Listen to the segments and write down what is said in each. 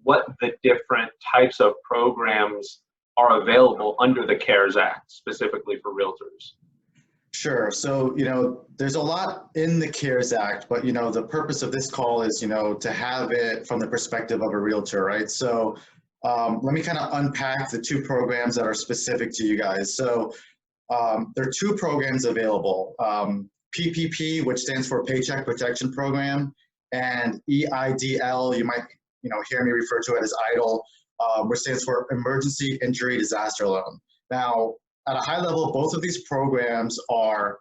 what the different types of programs are available under the CARES Act, specifically for realtors. Sure. So, there's a lot in the CARES Act, but, the purpose of this call is, to have it from the perspective of a realtor, right? So let me kind of unpack the two programs that are specific to you guys. So there are two programs available, PPP, which stands for Paycheck Protection Program, and EIDL, you might hear me refer to it as EIDL, which stands for Emergency Injury Disaster Loan. Now, at a high level, both of these programs are,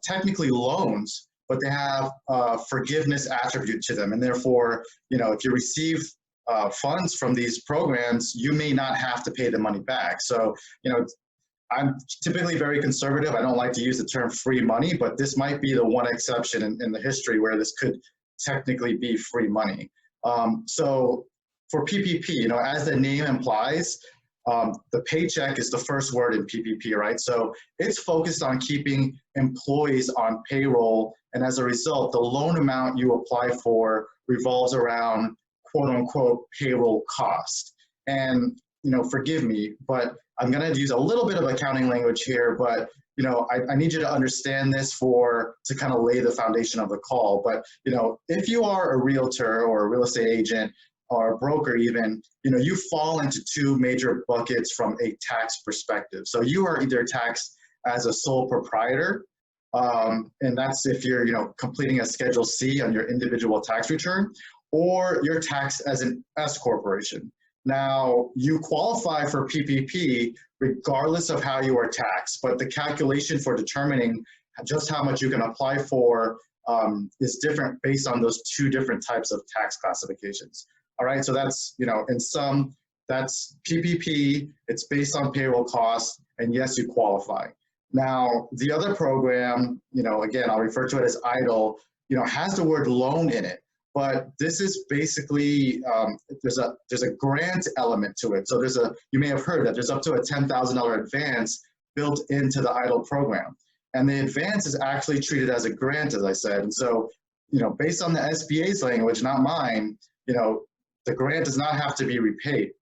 technically loans, but they have a forgiveness attribute to them. And therefore, if you receive funds from these programs, you may not have to pay the money back. So, I'm typically very conservative. I don't like to use the term free money, but this might be the one exception in the history where this could technically be free money. So for PPP, as the name implies, the paycheck is the first word in PPP, right? So it's focused on keeping employees on payroll. And as a result, the loan amount you apply for revolves around quote unquote payroll cost. And, forgive me, but I'm going to use a little bit of accounting language here, but I need you to understand this to kind of lay the foundation of the call. But if you are a realtor or a real estate agent or a broker even, you fall into two major buckets from a tax perspective. So you are either taxed as a sole proprietor, and that's if you're completing a Schedule C on your individual tax return, or you're taxed as an S corporation. Now, you qualify for PPP regardless of how you are taxed, but the calculation for determining just how much you can apply for is different based on those two different types of tax classifications. All right, so that's, in sum, that's PPP, it's based on payroll costs, and yes, you qualify. Now, the other program, again, I'll refer to it as EIDL, has the word loan in it. But this is basically, there's a grant element to it. So you may have heard that there's up to a $10,000 advance built into the EIDL program. And the advance is actually treated as a grant, as I said. And so, based on the SBA's language, not mine, the grant does not have to be repaid.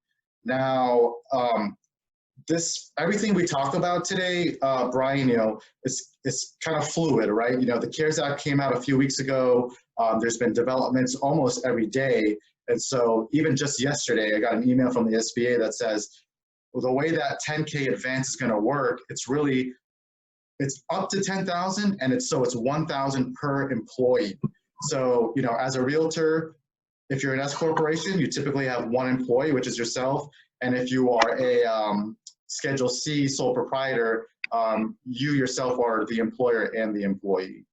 Now, everything we talk about today, Brian, it's kind of fluid, right? The CARES Act came out a few weeks ago. There's been developments almost every day. And so even just yesterday, I got an email from the SBA that says, well, the way that 10K advance is going to work, it's up to 10,000, and it's 1,000 per employee. So, as a realtor, if you're an S corporation, you typically have one employee, which is yourself. And if you are a Schedule C sole proprietor, you yourself are the employer and the employee.